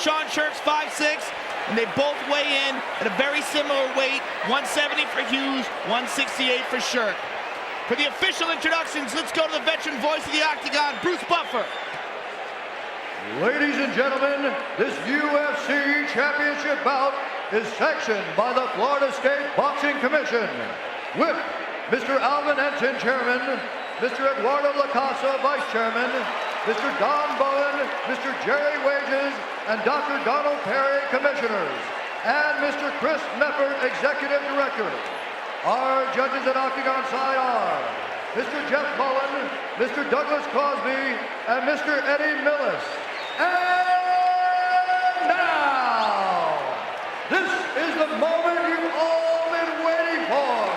Sean Sherk's 5'6", and they both weigh in at a very similar weight, 170 for Hughes, 168 for Sherk. For the official introductions, let's go to the veteran voice of the Octagon, Bruce Buffer. Ladies and gentlemen, this UFC championship bout is sanctioned by the Florida State Boxing Commission with Mr. Alvin Ensign, Chairman, Mr. Eduardo Lacasa, Vice Chairman, Mr. Don Bowen, Mr. Jerry Wages, and Dr. Donald Perry, Commissioners, and Mr. Chris Meffert, Executive Director. Our judges at Octagon side are Mr. Jeff Mullen, Mr. Douglas Crosby, and Mr. Eddie Millis. And now, this is the moment you've all been waiting for.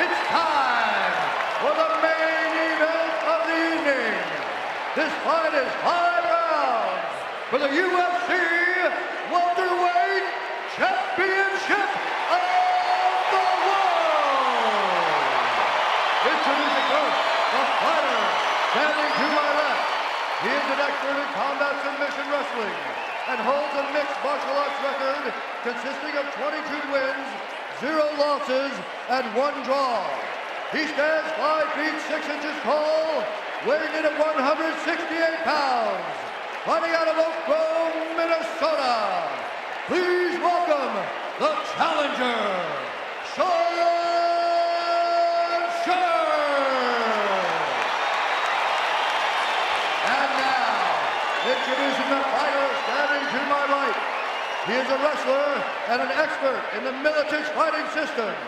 It's time for the main event of the evening. This fight is 5 rounds for the UFC Welterweight Championship of the World. Introducing first, the fighter standing to my left. He is an expert in combat submission wrestling and holds a mixed martial arts record consisting of 22 wins, 0 losses, and 1 draw. He stands 5 feet 6 inches tall, weighing in at 168 pounds, fighting out of Oak Grove, Minnesota. Please welcome the challenger, Sean Sherk. And now, introducing the fighter standing to my right. He is a wrestler and an expert in the Militich fighting systems.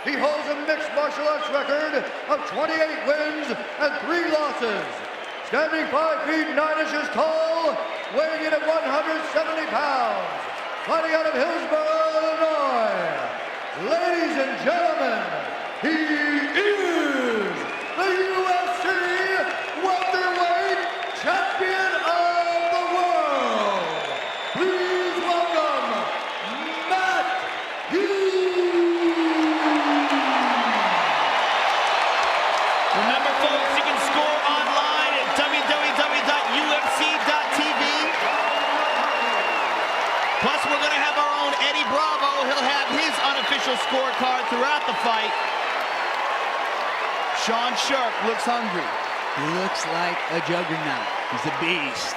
He holds a mixed martial arts record of 28 wins and 3 losses. Standing 5 feet 9 inches tall, weighing in at 170 pounds. Fighting out of Hillsboro, Illinois. Ladies and gentlemen, he is the UFC Welterweight Champion of the World. Please welcome Matt Hughes. Remember, folks, you can score online at www.ufc.tv. Plus, we're going to have our own Eddie Bravo. He'll have his unofficial scorecard throughout the fight. Sean Sherk looks hungry. He looks like a juggernaut. He's a beast.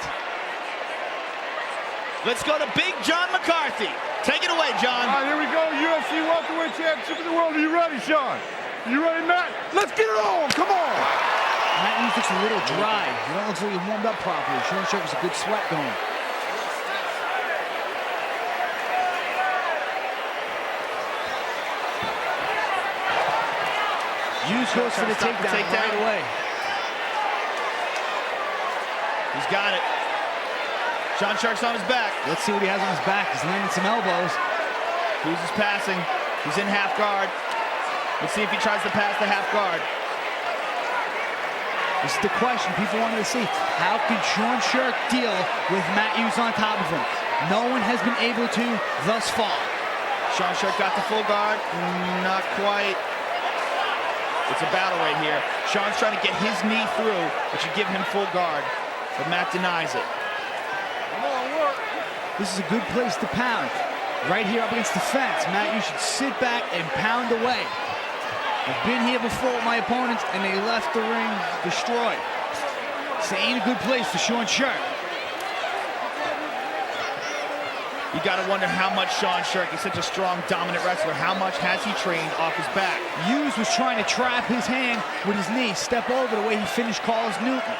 Let's go to Big John McCarthy. Take it away, John. All right, here we go. UFC Welterweight Championship of the World. Are you ready, Sean? You ready, Matt? Let's get it on. Come on. Matt Hughes looks a little dry. He don't look like he warmed up properly. Sean Sherk has a good sweat going. Hughes goes for the takedown right away. He's got it. Sean Sherk's on his back. Let's see what he has on his back. He's landing some elbows. Hughes is passing. He's in half guard. Let's see if he tries to pass the half guard. This is the question people wanted to see. How could Sean Sherk deal with Matt Hughes on top of him? No one has been able to thus far. Sean Sherk got the full guard. Not quite. It's a battle right here. Sean's trying to get his knee through, which should give him full guard, but Matt denies it. Come on, work. This is a good place to pound. Right here up against the fence. Matt, you should sit back and pound away. I've been here before with my opponents, and they left the ring destroyed. This ain't a good place for Sean Sherk. You got to wonder how much Sean Sherk, he's such a strong, dominant wrestler, how much has he trained off his back? Hughes was trying to trap his hand with his knee, step over the way he finished Carlos Newton.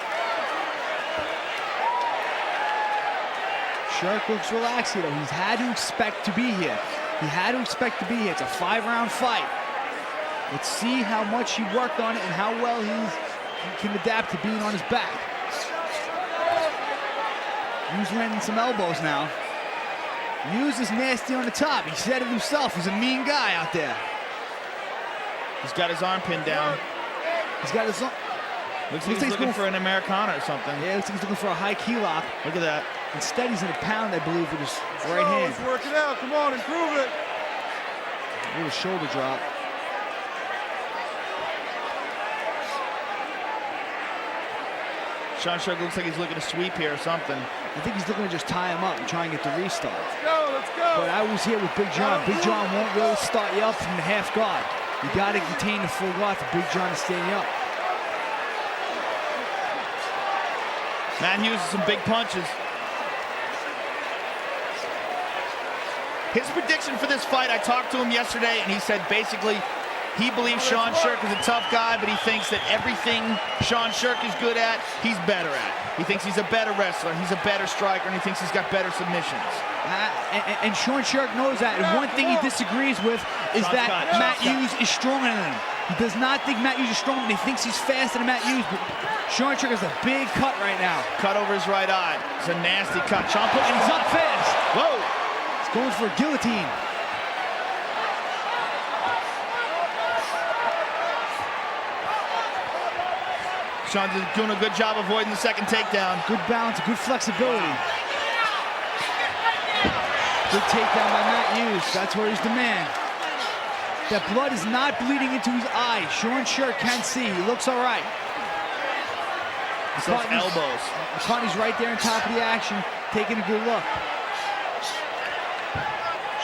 Sherk looks relaxed here, though. He's had to expect to be here. He had to expect to be here. It's a 5-round fight. Let's see how much he worked on it and how well he can adapt to being on his back. Hughes landing some elbows now. Hughes is nasty on the top. He said it himself. He's a mean guy out there. He's got his arm pinned down. He's got his arm. Looks like he's looking for an Americana or something. Yeah, looks like he's looking for a high key lock. Look at that. Instead, he's in a pound, I believe, with his right hand. Let's work it out. Come on, improve it. A little shoulder drop. Sean Sherk looks like he's looking to sweep here or something. I think he's looking to just tie him up and try and get the restart. Let's go. But I was here with Big John. Big John won't really start you up from the half guard. You got to contain the full guard for Big John to stand you up. Matt Hughes with some big punches. His prediction for this fight, I talked to him yesterday, and he said basically he believes Sean Sherk is a tough guy, but he thinks that everything Sean Sherk is good at, he's better at. He thinks he's a better wrestler, he's a better striker, and he thinks he's got better submissions. And Sean Sherk knows that. And one thing he disagrees with is that Matt Hughes is stronger than him. He does not think Matt Hughes is stronger than him. He thinks he's faster than Matt Hughes, but Sean Sherk has a big cut right now. Cut over his right eye. It's a nasty cut. Sean pushing. He's up fast. Whoa. He's going for a guillotine. Sean's doing a good job avoiding the second takedown. Good balance, good flexibility. Good takedown by Matt Hughes. That's where he's the man. That blood is not bleeding into his eye. Sean Sherk can see. He looks all right. Those elbows. McCartney's right there on top of the action, taking a good look.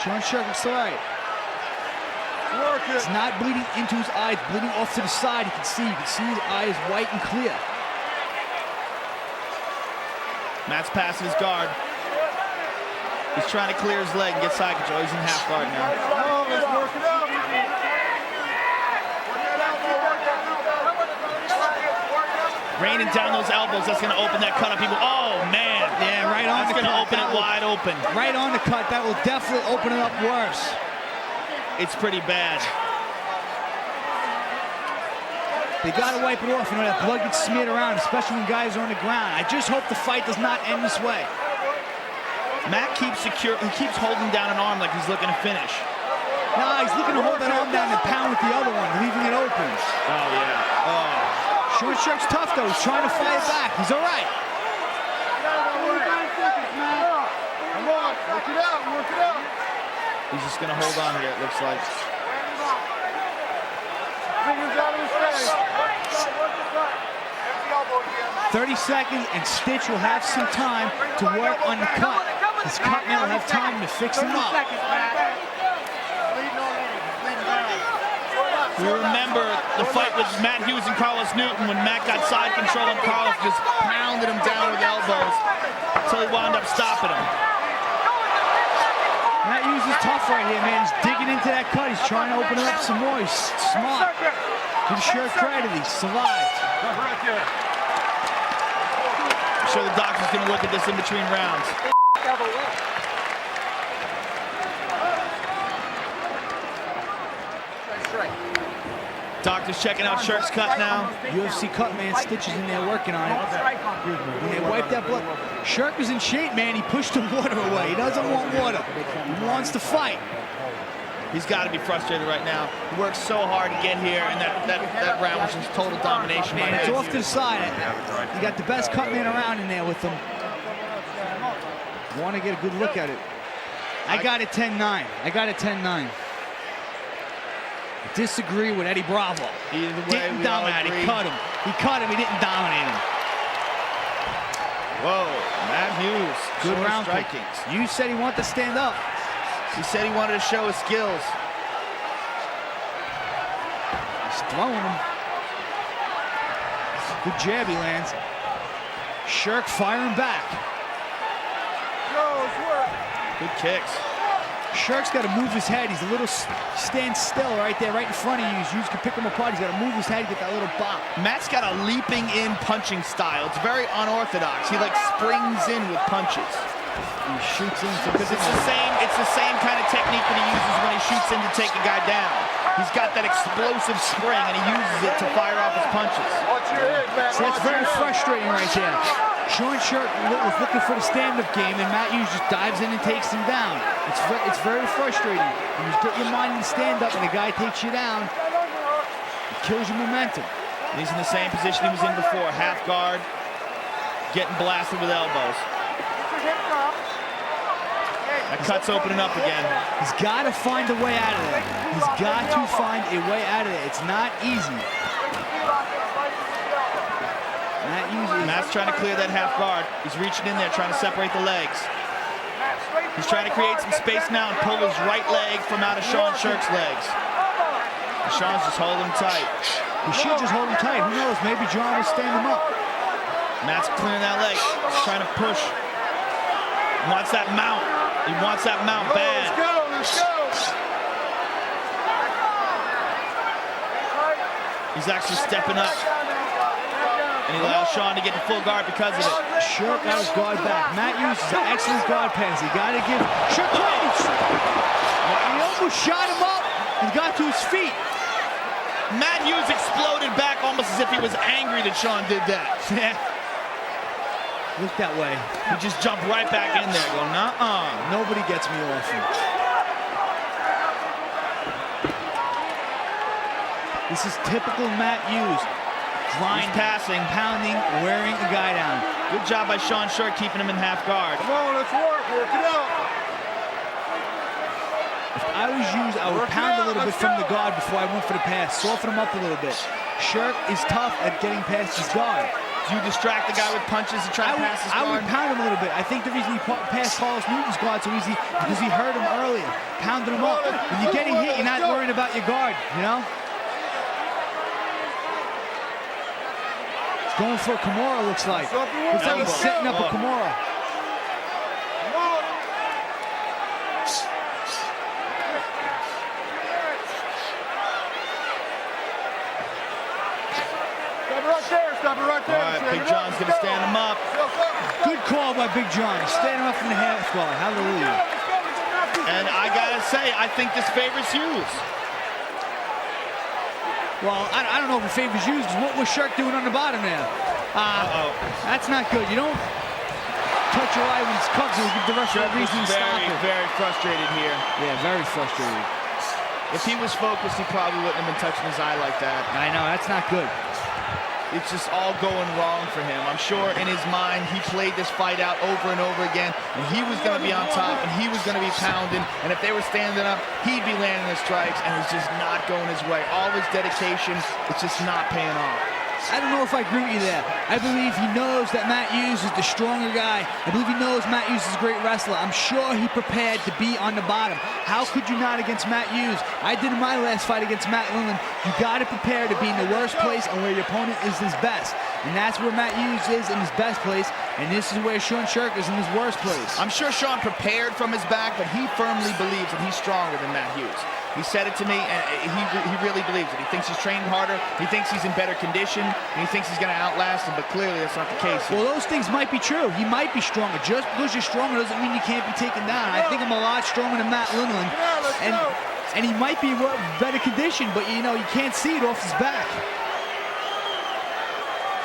Sean Sherk looks all right. It's not bleeding into his eye, it's bleeding off to the side. You can see his eye is white and clear. Matt's passing his guard. He's trying to clear his leg and get side control. He's in half guard now. Oh, let's work it out. Raining down those elbows, that's going to open that cut up. People, oh man. Yeah, right on. That's going to open it wide open. Right on the cut, that will definitely open it up worse. It's pretty bad. They got to wipe it off. You know, that blood gets smeared around, especially when guys are on the ground. I just hope the fight does not end this way. Matt keeps secure. He keeps holding down an arm like he's looking to finish. No, he's looking to hold that arm down and pound with the other one, leaving it open. Oh, yeah. Oh. Sean Sherk's tough, though. He's trying to fight it back. He's all right. Come on, work it out, work it out. He's just going to hold on here, it looks like. Fingers out of his face. 30 seconds, and Stitch will have some time to work on the cut. His cut man will have time to fix him up. We remember the fight with Matt Hughes and Carlos Newton when Matt got side control and Carlos just pounded him down with elbows until he wound up stopping him. Matt Hughes is tough right here, man. He's digging into that cut. He's trying to open it up some more. He's smart. Give Sherk credit. He survived. I'm sure the doctor's going to look at this in between rounds. Doctor's checking out Sherk's cut now. UFC cut man, Stitch is in there working on it. When they wipe that blood. Sherk is in shape, man. He pushed the water away. He doesn't want water. He wants to fight. He's got to be frustrated right now. He worked so hard to get here, and that round was just total domination. Man, it's off to the side. You got the best cut man around in there with him. Want to get a good look at it. I got it 10-9. I got it 10-9. Disagree with Eddie Bravo. Either way, didn't dominate. He cut him. He cut him. He didn't dominate him. Whoa, Matt Hughes. Good round striking. You said he wanted to stand up. He said he wanted to show his skills. He's throwing him. Good jab he lands. Sherk firing back. Good kicks. Sherk's got to move his head. He's a little stand still right there, right in front of you. Hughes can pick him apart. He's got to move his head, get that little bop. Matt's got a leaping in punching style. It's very unorthodox. He like springs in with punches. He shoots in because it's the same kind of technique that he uses when he shoots in to take a guy down. He's got that explosive spring and he uses it to fire off his punches. So that's very frustrating right there. Sean Sherk was looking for the stand-up game, and Matt Hughes just dives in and takes him down. It's very frustrating. When you get your mind in the stand-up and the guy takes you down, it kills your momentum. And he's in the same position he was in before, half guard, getting blasted with elbows. That cut's opening up again. He's got to find a way out of there. He's got to find a way out of there. It's not easy. Matt's trying to clear that half guard. He's reaching in there, trying to separate the legs. He's trying to create some space now and pull his right leg from out of Sean Sherk's legs. And Sean's just holding him tight. He should just hold him tight. Who knows? Maybe John will stand him up. Matt's clearing that leg. He's trying to push. He wants that mount. He wants that mount bad. Let's go, let's go. He's actually stepping up. And he allows Sean to get the full guard because of it. Sherk got his guard back. Matt Hughes is an excellent guard pass. He got to give Sherk credit. He almost shot him up. He got to his feet. Matt Hughes exploded back almost as if he was angry that Sean did that. Look that way. He just jumped right back in there going, nuh-uh. Nobody gets me off him. This is typical Matt Hughes. Grind, passing, pounding, wearing a guy down. Good job by Sean Sherk keeping him in half guard. Come on, let's work it out. If I was Hughes, I would pound a little bit from the guard before I went for the pass. Soften him up a little bit. Sherk is tough at getting past his guard. Do you distract the guy with punches and try to pass his guard? I would pound him a little bit. I think the reason he passed Carlos Newton's guard so easy because he hurt him earlier. Pounded him up. When you're getting hit, you're not worrying about your guard, you know? Going for a Kimura, looks like. Looks like he's setting up a Kimura. Stop it right there. All right, Big John's going to stand him up. Good call by Big John. Stand him up in the half guard. Hallelujah. And I got to say, I think this favors Hughes. Well, I don't know if it favors Hughes, because what was Sherk doing on the bottom there? That's not good. You don't touch your eye when it's cuffs. It'll give the rest of the reason to stop it. Very frustrated here. Yeah, very frustrated. If he was focused, he probably wouldn't have been touching his eye like that. I know, that's not good. It's just all going wrong for him. I'm sure in his mind, he played this fight out over and over again, and he was going to be on top, and he was going to be pounding, and if they were standing up, he'd be landing the strikes, and it's just not going his way. All his dedication, it's just not paying off. I don't know if I agree with you there. I believe he knows that Matt Hughes is the stronger guy. I believe he knows Matt Hughes is a great wrestler. I'm sure he prepared to be on the bottom. How could you not against Matt Hughes? I did in my last fight against Matt Lindland. You got to prepare to be in the worst place and where your opponent is his best. And that's where Matt Hughes is in his best place, and this is where Sean Sherk is in his worst place. I'm sure Sean prepared from his back, but he firmly believes that he's stronger than Matt Hughes. He said it to me, and he really believes it. He thinks he's trained harder, he thinks he's in better condition, and he thinks he's going to outlast him, but clearly that's not the case. Well, those things might be true. He might be stronger. Just because you're stronger doesn't mean you can't be taken down. I think I'm a lot stronger than Matt Lindland, and he might be in better condition, but you know, you can't see it off his back.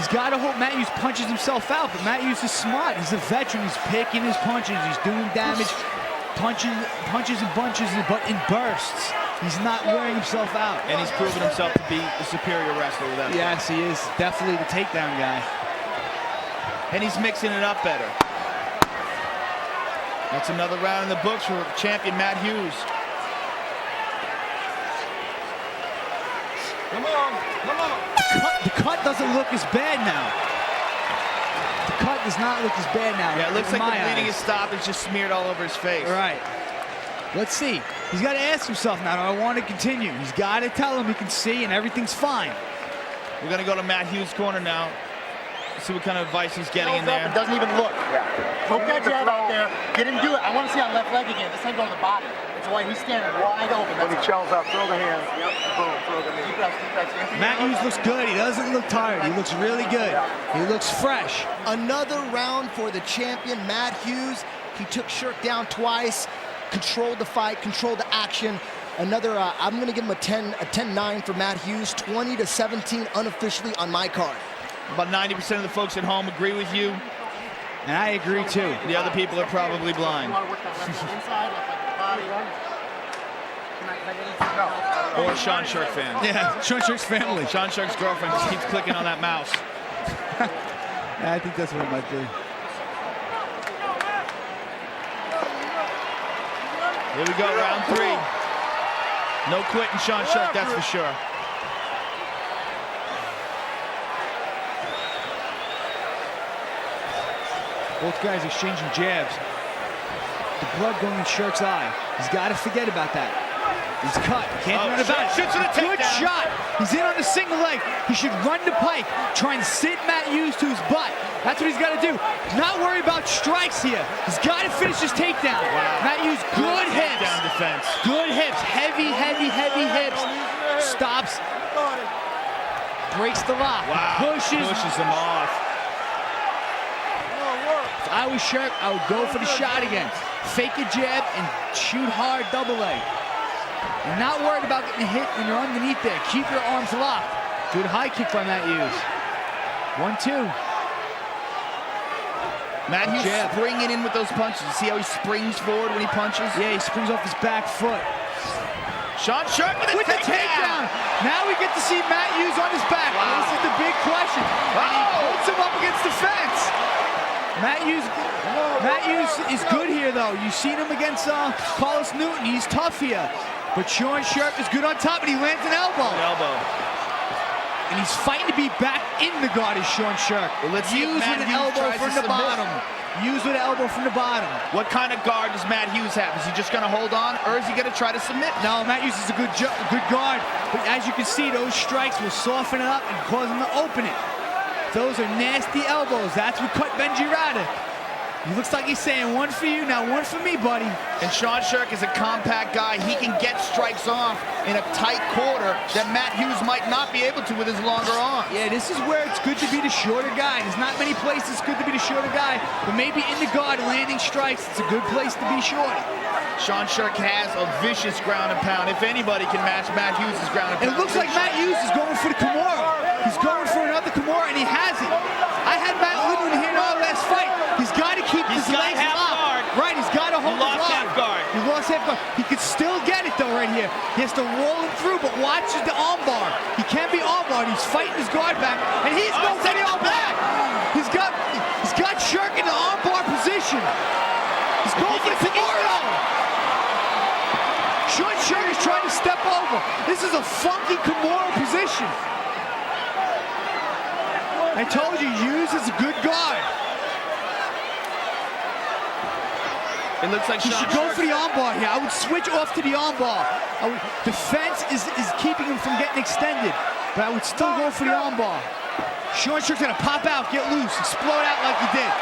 He's got to hope Matt Hughes punches himself out, but Matt Hughes is smart. He's a veteran. He's picking his punches. He's doing damage. Punches and bunches, but in bursts. He's not wearing himself out. And he's proven himself to be the superior wrestler with that. Yes, he is. Definitely the takedown guy. And he's mixing it up better. That's another round in the books for champion Matt Hughes. Come on, come on. The cut doesn't look as bad now. The cut does not look as bad now. Yeah, it looks like the bleeding eyes. has stopped. It's just smeared all over his face. Right. Let's see. He's got to ask himself now, do I want to continue? He's got to tell him he can see and everything's fine. We're going to go to Matt Hughes' corner now. See what kind of advice he's getting in there. It doesn't even look. Poke that jab out there. Get him to do it. I want to see on left leg again. This time go to the body. It's why he's standing wide open. When he chells out, throw the hands. Yep. Boom, throw the Deep hands. breaths, deep breaths. Matt Hughes looks good. He doesn't look tired. He looks really good. He looks fresh. Another round for the champion, Matt Hughes. He took Sherk down twice, controlled the fight, controlled the action. Another, I'm going to give him a 10-9 for Matt Hughes, 20-17 unofficially on my card. About 90% of the folks at home agree with you. And I agree too. The other people are probably blind. You want to work that left leg inside, left leg body. Or Sean Sherk fan. Yeah, Sean Sherk's family. Sean Sherk's girlfriend just keeps clicking on that mouse. Yeah, I think that's what it might be. Here we go, round 3. No quitting Sean Sherk, that's for sure. Both guys exchanging jabs. The blood going in Sherk's eye. He's got to forget about that. He's cut. Can't run about it. Shoots with a Good takedown. shot. He's in on the single leg. He should run the pike. Try and sit Matt Hughes to his butt. That's what he's got to do. Not worry about strikes here. He's got to finish his takedown. Wow. Matt Hughes, good hips. Takedown defense. Good hips. Heavy, heavy, heavy hips. Stops. Breaks the lock. Wow. Pushes him off. If I was Sherk, I would go for the shot again. Fake a jab and shoot hard double leg. You're not worried about getting hit when you're underneath there. Keep your arms locked. Good high kick by Matt Hughes. 1-2. Matt Hughes Jab. springing in with those punches. You see how he springs forward when he punches? Yeah, he springs off his back foot. Sean Sherk with the takedown. Now we get to see Matt Hughes on his back. Wow. This is the big question. And he puts him up against the fence. Matt Hughes is good here, though. You've seen him against Carlos Newton. He's tough here. But Sean Sherk is good on top, and he lands an elbow. And he's fighting to be back in the guard as Sean Sherk. Well, let's see if Hughes Matt with an Hughes elbow tries from to the submit. bottom. Hughes with an elbow from the bottom. What kind of guard does Matt Hughes have? Is he just going to hold on, or is he going to try to submit? No, Matt Hughes is a good guard. But as you can see, those strikes will soften it up and cause him to open it. Those are nasty elbows. That's what cut Benji Rada. He looks like he's saying, one for you, now one for me, buddy. And Sean Sherk is a compact guy. He can get strikes off in a tight quarter that Matt Hughes might not be able to with his longer arms. Yeah, this is where it's good to be the shorter guy. There's not many places it's good to be the shorter guy, but maybe in the guard landing strikes, it's a good place to be short. Sean Sherk has a vicious ground and pound. If anybody can match Matt Hughes' ground and pound. It looks like Matt Hughes is going for the Kimura. He's going for another Kimura, and he has it. I had Matt Lindman here in our last fight. He's got to keep his legs half locked. guard. Right, he's got to hold his lost half guard. He lost half guard. He could still get it, though, right here. He has to roll him through, but watch the arm bar. He can't be arm barred. He's fighting his guard back, and he's going for the arm back. He's got Sherk in the arm bar position. He's going for the Kimura. Sean Sherk is trying to step over. This is a funky Kimura position. I told you, Hughes is a good guard. It looks like He Sean should go Sherk. for the armbar here. I would switch off to the armbar. The fence is keeping him from getting extended, but I would still go for the armbar. Sean Sherk's gonna pop out, get loose, explode out like he did.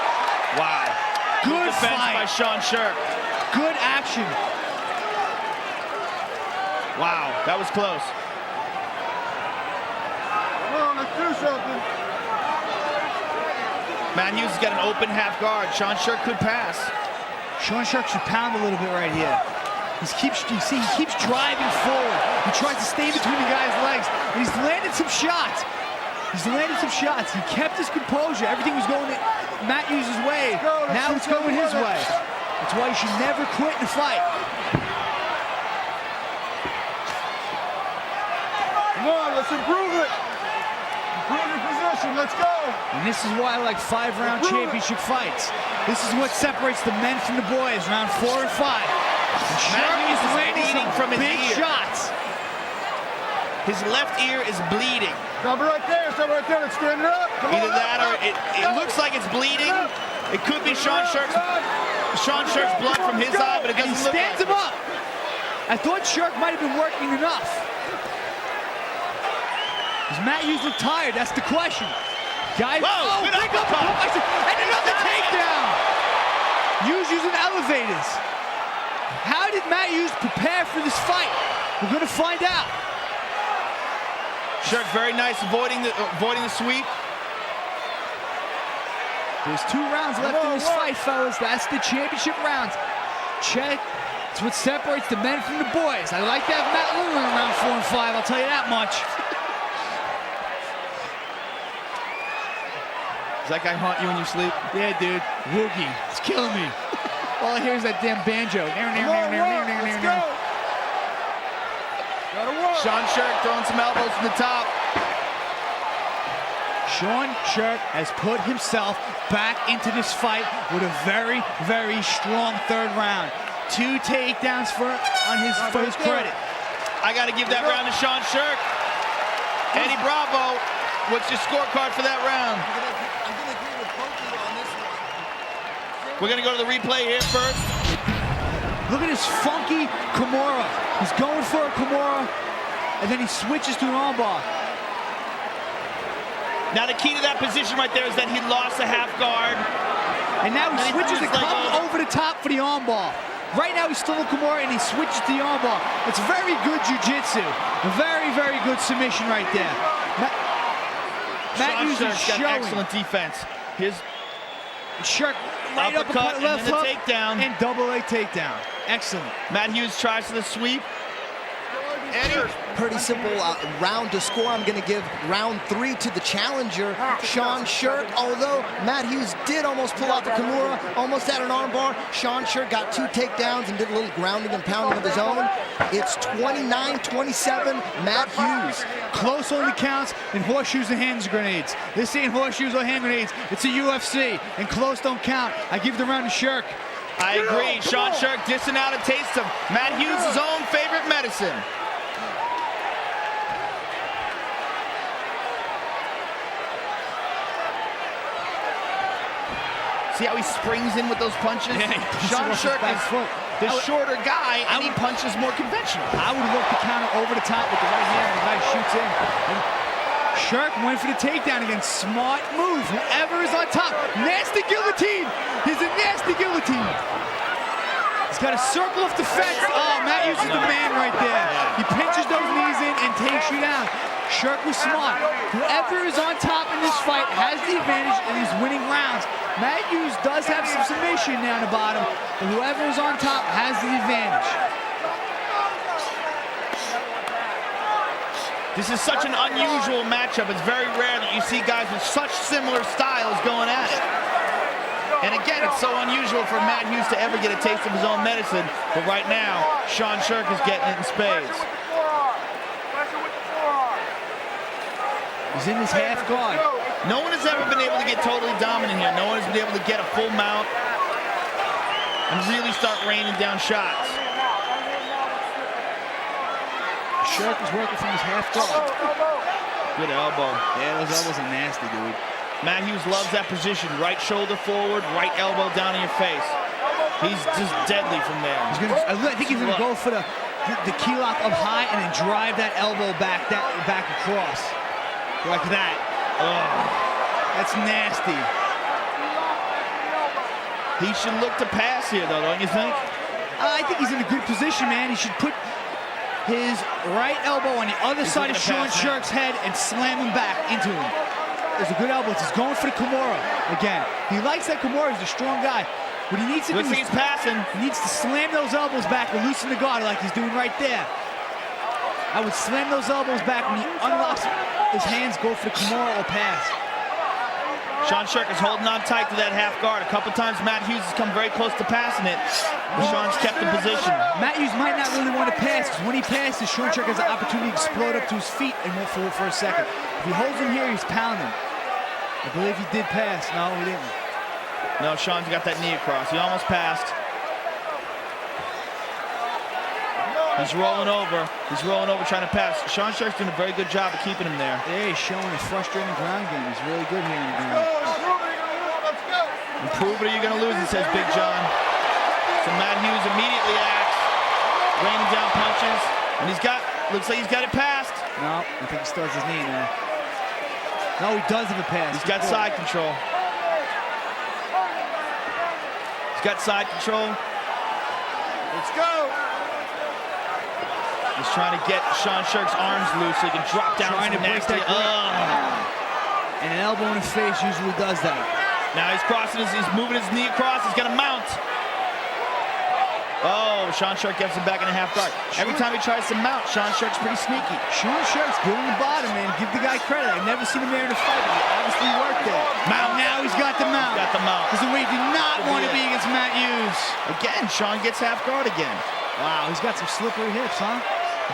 Wow. Good defense fight. by Sean Sherk. Good action. Wow, that was close. Come on, let's do something. Matt Hughes has got an open half guard. Sean Sherk could pass. Sean Sherk should pound a little bit right here. You see, he keeps driving forward. He tries to stay between the guy's legs, and he's landed some shots. He kept his composure. Everything was going Matt Hughes' way. Now it's going his way. That's why you should never quit in a fight. Come on, let's improve it. Improve your position, let's go. And this is why I like 5-round championship fights. This is what separates the men from the boys, round 4 and 5. And Sherk is landing some from his big ear. shots. His left ear is bleeding. Stop right there, let's stand it up. Come Either on, that or it looks like it's bleeding. It could be Sean Sherk's blood from his eye, but it And he doesn't look stands like him up. I thought Sherk might have been working enough. Does Matt Hughes look tired? That's the question. Guys, Whoa, good pick up, uppercut. and another takedown. Hughes using elevators. How did Matt Hughes prepare for this fight? We're going to find out. Sherk very nice avoiding the sweep. There's 2 rounds left in this fight, fellas. That's the championship rounds. Check. It's what separates the men from the boys. I like to have Matt Lindman in round 4 and 5, I'll tell you that much. Does that guy haunt you when you sleep? Yeah, dude. Woogie. It's killing me. All I hear is that damn banjo. Come on, let's go. Gotta work. Sean Sherk throwing some elbows from the top. Sean Sherk has put himself back into this fight with a very, very strong 3rd round. 2 takedowns for his credit. I got to give that round to Sean Sherk. Eddie Bravo, what's your scorecard for that round? I'm gonna agree with both of you on this one. We're gonna go to the replay here first. Look at this funky Kimura. He's going for a Kimura, and then he switches to an armbar. Now the key to that position right there is that he lost a half guard. And now he switches and like comes over the top for the armbar. Right now he's still a Kimura, and he switches to the armbar. It's very good jiu-jitsu. Very, very good submission right there. Matt Hughes is got showing. excellent defense. His Sherk right uppercut uppercut, left and then hook, the takedown. and double leg takedown. Excellent. Matt Hughes tries to the sweep. Eddie. Pretty simple round to score. I'm going to give round 3 to the challenger, Sean Sherk. Although Matt Hughes did almost pull out the Kimura, almost had an armbar, Sean Sherk got 2 takedowns and did a little grounding and pounding of his own. It's 29-27, Matt Hughes. Close only counts in horseshoes and hand grenades. This ain't horseshoes or hand grenades. It's a UFC, and close don't count. I give the round to Sherk. I agree. Sean Sherk dishing out a taste of Matt Hughes' own favorite medicine. See how he springs in with those punches? Yeah, Sean Sherk is the shorter guy, and he punches more conventional. I would look the counter over the top with the right hand, and the guy shoots in. And Sherk went for the takedown again. Smart move. Whoever is on top. Nasty guillotine. He's a nasty guillotine. He's got a circle off the fence. Oh, Matt Hughes is the man right there. He pinches those knees in and takes you down. Sherk was smart. Whoever is on top in this fight has the advantage in these winning rounds. Matt Hughes does have some submission down the bottom, but whoever is on top has the advantage. This is such an unusual matchup. It's very rare that you see guys with such similar styles going at it. And again, it's so unusual for Matt Hughes to ever get a taste of his own medicine, but right now, Sean Sherk is getting it in spades. He's in his half guard. No one has ever been able to get totally dominant here. No one has been able to get a full mount and really start raining down shots. Sherk is working from his half guard. Good elbow. Yeah, those elbows are nasty, dude. Matt Hughes loves that position. Right shoulder forward, right elbow down in your face. He's just deadly from there. I think he's gonna go for the key lock up high and then drive that elbow back across. Like that. Oh, that's nasty. He should look to pass here, though, don't you think? I think he's in a good position, man. He should put his right elbow on the other side of Sean Sherk's head and slam him back into him. There's a good elbow. He's going for the Kimura again. He likes that Kimura. He's a strong guy. What he needs to do is he's passing. He needs to slam those elbows back and loosen the guard like he's doing right there. I would slam those elbows back when he unlocks his hands, go for the Kimura or pass. Sean Sherk is holding on tight to that half guard. A couple times Matt Hughes has come very close to passing it, but Sean's kept in position. Matt Hughes might not really want to pass, because when he passes, Sean Sherk has an opportunity to explode up to his feet and won't for a second. If he holds him here, he's pounding. I believe he did pass. No, he didn't. No, Sean's got that knee across. He almost passed. He's rolling over. He's rolling over trying to pass. Sean Sherk's doing a very good job of keeping him there. Yeah, he's showing his frustrating ground game. He's really good here in the ground. Improve it or you're going to lose it, says Big John. So Matt Hughes immediately acts, raining down punches, and looks like he's got it passed. No, I think he starts his knee now. No, he does have a pass. He's got side control. He's got side control. Let's go. He's trying to get Sean Sherk's arms loose so he can drop down. Trying to break that grip. And an elbow in the face usually does that. Now he's moving his knee across. He's got to mount. Oh, Sean Sherk gets him back in a half guard. Every time he tries to mount, Sean Sherk's pretty sneaky. Sean Sherk's good on the bottom, man. Give the guy credit. I've never seen him there in a fight, but he obviously worked there. Mount. Now he's got the mount. He's got the mount. This is the way he did not want to be against Matt Hughes. Again, Sean gets half guard again. Wow, he's got some slippery hips, huh?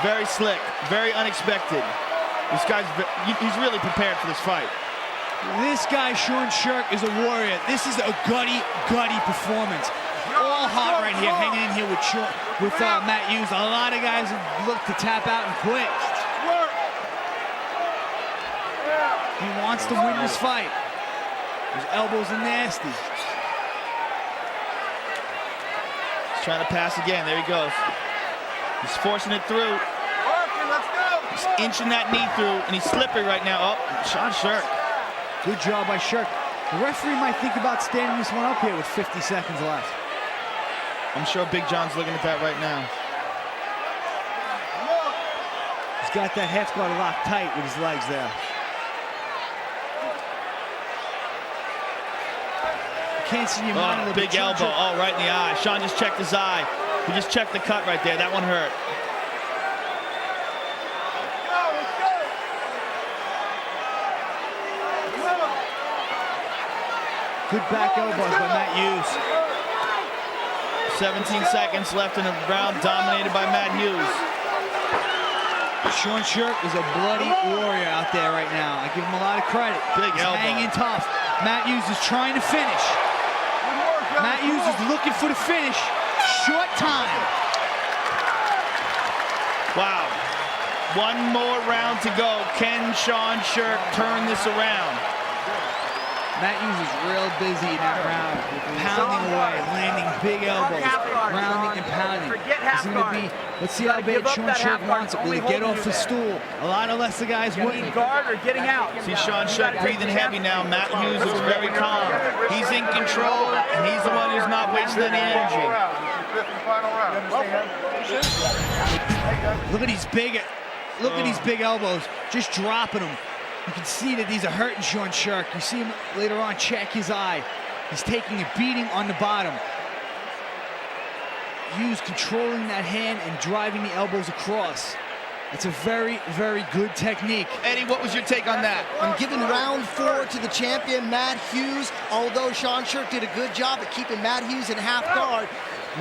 Very slick, very unexpected. This guy's, he's really prepared for this fight. This guy, Sean Sherk, is a warrior. This is a gutty performance. All hot right here, hanging in here with Matt Hughes. A lot of guys look to tap out and quit. He wants to win this fight. His elbows are nasty. trying to pass again. There he goes. He's forcing it through. Okay, let's go. He's inching that knee through, and he's slippery right now. Oh, Sean Sherk. Good job by Sherk. The referee might think about standing this one up here with 50 seconds left. I'm sure Big John's looking at that right now. He's got that half guard locked tight with his legs there. You can't see your monitor. Big elbow. Oh, right in the eye. Sean just checked his eye. He just checked the cut right there. That one hurt. Good back elbows by Matt Hughes. 17 seconds left in the round, dominated by Matt Hughes. Sean Sherk is a bloody warrior out there right now. I give him a lot of credit. Big He's elbow. hanging tough. Matt Hughes is trying to finish. Matt Hughes is looking for the finish. Short time. Wow. One more round to go. Can Sean Sherk turn this around? Matt Hughes is real busy in that round, pounding away, landing big elbows, rounding and pounding. It's going to be, let's see how bad Sean Sherk wants it. Will he get off the stool? A lot of less the guys wouldn't. Guard or getting out. See Sean Sherk breathing heavy now. Matt Hughes is very calm. He's in control, and he's the one who's not wasting any energy. Look at these big elbows, just dropping them. You can see that these are hurting Sean Sherk. You see him later on check his eye. He's taking a beating on the bottom. Hughes controlling that hand and driving the elbows across. It's a very, very good technique. Eddie, what was your take on that? I'm giving round 4 to the champion, Matt Hughes. Although Sean Sherk did a good job at keeping Matt Hughes in half guard,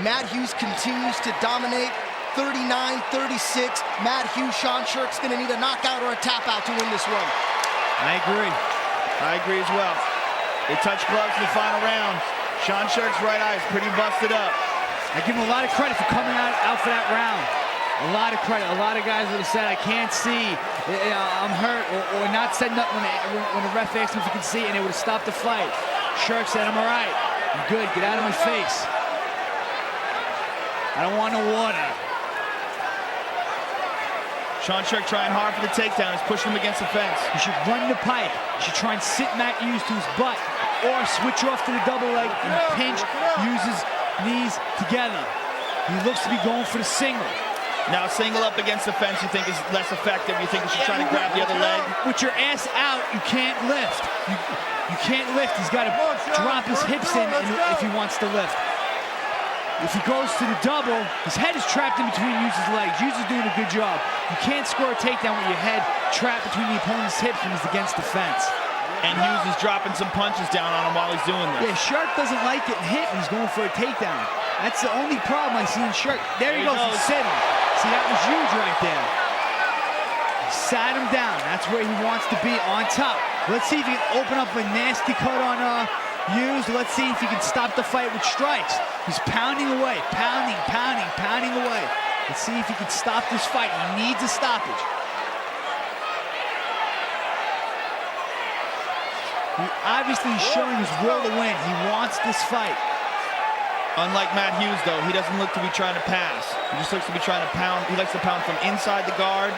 Matt Hughes continues to dominate. 39-36. Matt Hughes, Sean Sherk's gonna need a knockout or a tap out to win this one. I agree. I agree as well. They touch gloves in the final round. Sean Sherk's right eye is pretty busted up. I give him a lot of credit for coming out for that round. A lot of credit. A lot of guys would have said, I can't see, I'm hurt, or not said nothing when the ref asked him if he could see, and they would have stopped the fight. Sherk said, I'm all right. I'm good. Get out of my face. I don't want no water. Sean Sherk trying hard for the takedown. He's pushing him against the fence. You should run the pipe. You should try and sit Matt Hughes to his butt, or switch off to the double leg and pinch Hughes' knees together. He looks to be going for the single. Now single up against the fence you think is less effective. You think you should try to grab the other leg? With your ass out, you can't lift. You can't lift. He's got to drop his hips in if he wants to lift. If he goes to the double, his head is trapped in between Hughes' legs. Hughes is doing a good job. You can't score a takedown with your head trapped between the opponent's hips when he's against the fence. And Hughes is dropping some punches down on him while he's doing this. Yeah, Sherk doesn't like getting hit when he's going for a takedown. That's the only problem I see in Sherk. There he goes. He's sitting. See, that was huge right there. He sat him down. That's where he wants to be, on top. Let's see if he can open up a nasty cut on Hughes. Let's see if he can stop the fight with strikes. He's pounding away, pounding away. Let's see if he can stop this fight. He needs a stoppage. He obviously is showing his will to win. He wants this fight. Unlike Matt Hughes, though, he doesn't look to be trying to pass. He just looks to be trying to pound. He likes to pound from inside the guard.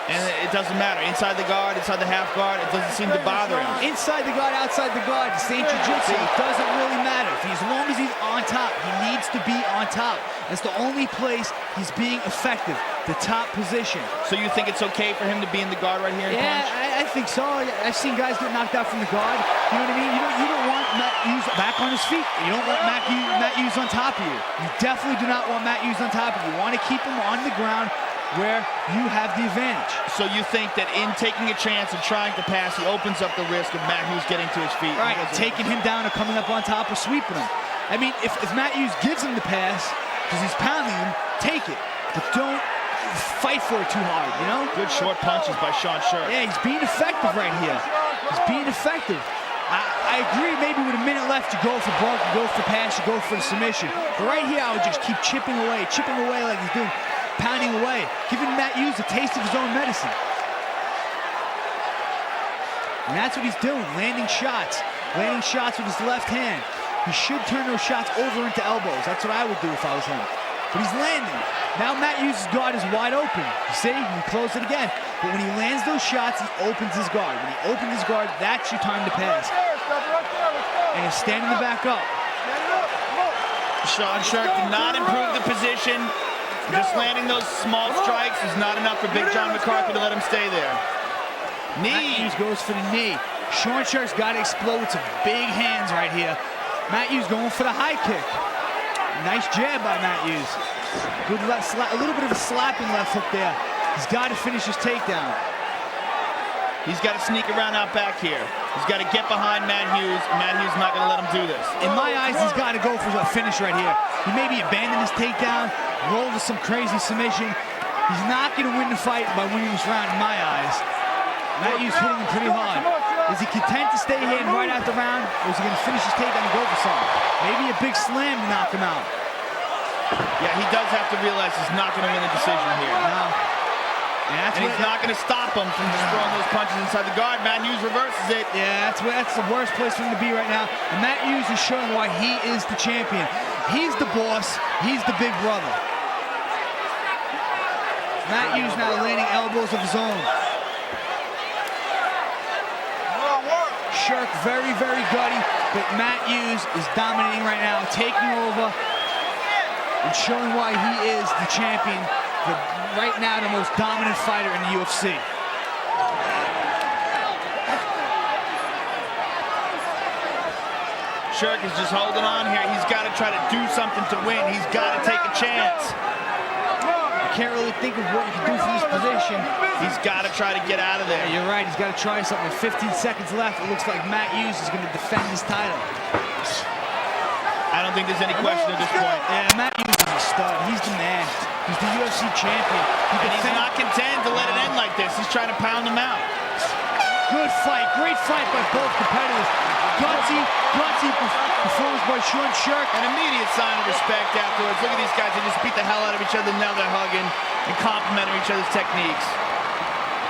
And it doesn't matter. Inside the guard, inside the half guard, it doesn't seem to bother him. Inside the guard, outside the guard, the same jiu-jitsu. It doesn't really matter. As long as he's on top, he needs to be on top. That's the only place he's being effective, the top position. So you think it's okay for him to be in the guard right here and punch? Yeah, I think so. I've seen guys get knocked out from the guard. You know what I mean? You don't want Matt Hughes back on his feet. You don't want Matt Hughes on top of you. You definitely do not want Matt Hughes on top of you. You want to keep him on the ground where you have the advantage. So you think that in taking a chance and trying to pass, he opens up the risk of Matt Hughes getting to his feet? Right, taking him down or coming up on top or sweeping him. I mean, if Matt Hughes gives him the pass, because he's pounding him, take it. But don't fight for it too hard, you know? Good short punches by Sean Sherk. Yeah, he's being effective right here. He's being effective. I agree, maybe with a minute left, you go for broke, you go for pass, you go for the submission. But right here, I would just keep chipping away like he's doing, pounding away, giving Matt Hughes a taste of his own medicine. And that's what he's doing, landing shots with his left hand. he should turn those shots over into elbows. That's what I would do if I was him. But he's landing. Now Matt Hughes' guard is wide open. You see, he closed it again. But when he lands those shots, he opens his guard. When he opens his guard, that's your time to pass. And he's standing the back up. Sean Sherk did not improve the position. Just landing those small strikes is not enough for Big John McCarthy to let him stay there. Knee. Matt Hughes goes for the knee. Sean Sherk's got to explode with some big hands right here. Matt Hughes going for the high kick. Nice jab by Matt Hughes. Good left slap, a little bit of a slapping left hook there. He's got to finish his takedown. He's got to sneak around out back here. He's got to get behind Matt Hughes. Matt Hughes is not going to let him do this. In my eyes, he's got to go for a finish right here. He maybe abandoned his takedown, rolled to some crazy submission. He's not going to win the fight by winning this round in my eyes. Matt Hughes hitting him pretty hard. Is he content to stay here and right out the round, or is he going to finish his takedown and go for something? Maybe a big slam to knock him out. Yeah, he does have to realize he's not going to win the decision here. No. And he's not going to stop him from just throwing those punches inside the guard. Matt Hughes reverses it. Yeah, that's the worst place for him to be right now. And Matt Hughes is showing why he is the champion. He's the boss. He's the big brother. Matt Hughes now landing elbows of his own. Sherk very, very gutty, but Matt Hughes is dominating right now, taking over and showing why he is the champion. Right now, the most dominant fighter in the UFC. Sherk is just holding on here. He's got to try to do something to win. He's got to take a chance. You can't really think of what you can do from this position. He's got to try to get out of there. Yeah, you're right. He's got to try something. With 15 seconds left, it looks like Matt Hughes is going to defend his title. I don't think there's any question at this point. Yeah, Matt Hughes is a stud. He's the man. He's the UFC champion. And he's not content to let it end like this. He's trying to pound him out. Good fight. Great fight by both competitors. Gutsy performance by Sean Sherk. An immediate sign of respect afterwards. Look at these guys. They just beat the hell out of each other. Now they're hugging and complimenting each other's techniques.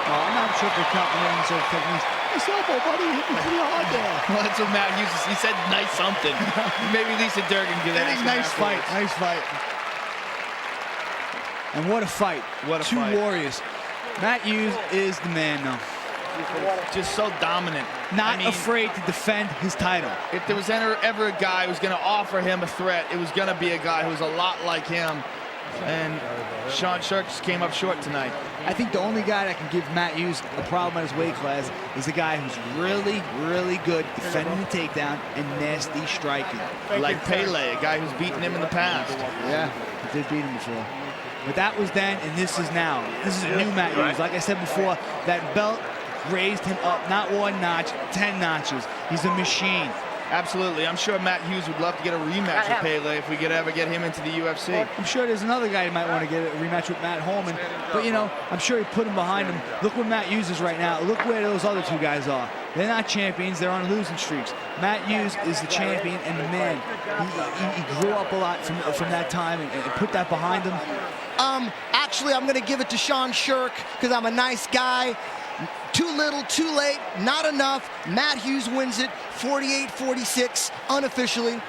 Oh, I'm not sure if they're complimenting each other's techniques. Nice elbow, buddy. Hit me pretty hard there. Well, that's what Matt Hughes, he said nice something. Maybe Lisa Durgan could ask him Nice fight. afterwards. Nice fight. And what a fight. What a Two fight. warriors. Matt Hughes is the man, though. Just so dominant. Not I mean, afraid to defend his title. if there was ever a guy who was going to offer him a threat, it was going to be a guy who was a lot like him. And Sean Sherk just came up short tonight. I think the only guy that can give Matt Hughes a problem at his weight class is a guy who's really, really good defending the takedown and nasty striking. Like Pele, a guy who's beaten him in the past. Yeah, he did beat him before. But that was then, and this is now. This is a new Matt Hughes. Like I said before, that belt raised him up, not 1 notch, 10 notches. He's a machine. Absolutely. I'm sure Matt Hughes would love to get a rematch with Pele if we could ever get him into the UFC. I'm sure there's another guy who might want to get a rematch with Matt Holman. But, you know, I'm sure he put him behind him. Look where Matt Hughes is right now. Look where those other two guys are. They're not champions. They're on losing streaks. Matt Hughes is the champion and the man. He grew up a lot from that time and put that behind him. Actually, I'm going to give it to Sean Sherk because I'm a nice guy. Too little, too late, not enough. Matt Hughes wins it 48-46 unofficially.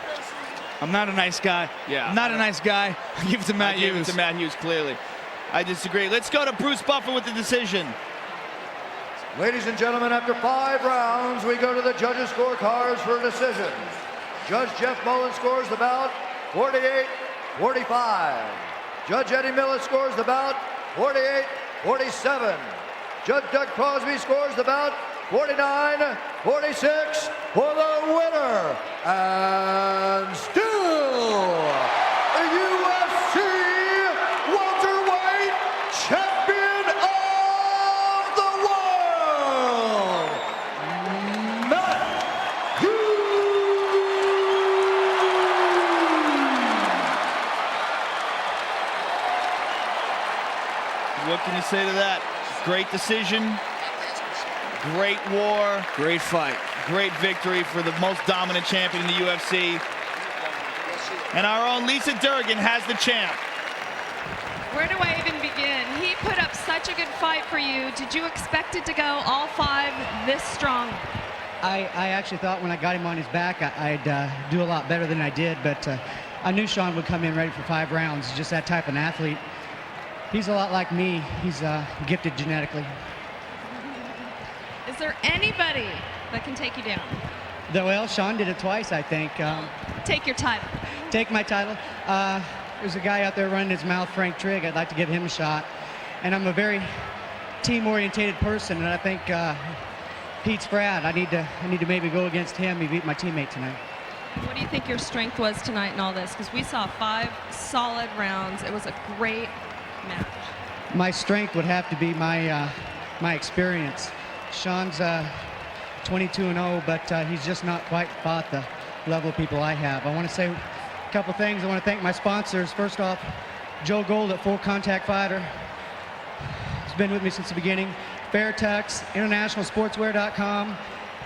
I'm not a nice guy. Yeah. I'm not a nice guy. I give it to Matt Hughes. Give it to Matt Hughes, clearly. I disagree. Let's go to Bruce Buffer with the decision. Ladies and gentlemen, after 5 rounds, we go to the judges' scorecards for a decision. Judge Jeff Mullen scores the bout 48-45. Judge Eddie Miller scores the bout 48-47. Judge Doug Crosby scores the bout 49-46 for the winner. And still, the UFC welterweight champion of the world, Matt Hughes. What can you say to that? Great decision, great war, Great fight. great victory for the most dominant champion in the UFC. And our own Lisa Durgan has the champ. Where do I even begin? He put up such a good fight for you. Did you expect it to go all 5 this strong? I actually thought when I got him on his back, I'd do a lot better than I did, but I knew Sean would come in ready for 5 rounds. He's just that type of an athlete. He's a lot like me. He's gifted genetically. Is there anybody that can take you down? Well, Sean did it twice, I think. Take your title. Take my title. There's a guy out there running his mouth, Frank Trigg. I'd like to give him a shot. And I'm a very team-orientated person, and I think Pete Spratt, I need to maybe go against him. He beat my teammate tonight. What do you think your strength was tonight in all this? Because we saw 5 solid rounds. It was a great match. My strength would have to be my experience. Sean's 22-0, but he's just not quite fought the level of people I have. I want to say a couple things. I want to thank my sponsors. First off, Joe Gold at Full Contact Fighter. He's been with me since the beginning. Fairtex, internationalsportswear.com,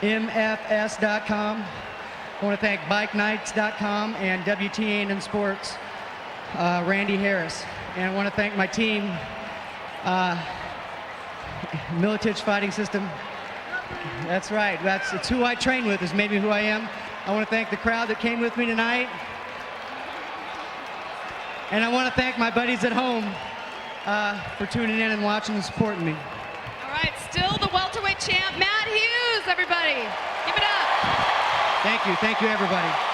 mfs.com. I want to thank bikenights.com and WTAN Sports, Randy Harris. And I want to thank my team, Militich Fighting System. That's right. It's who I train with, is maybe who I am. I want to thank the crowd that came with me tonight. And I want to thank my buddies at home for tuning in and watching and supporting me. All right, still the welterweight champ, Matt Hughes, everybody. Give it up. Thank you. Thank you, everybody.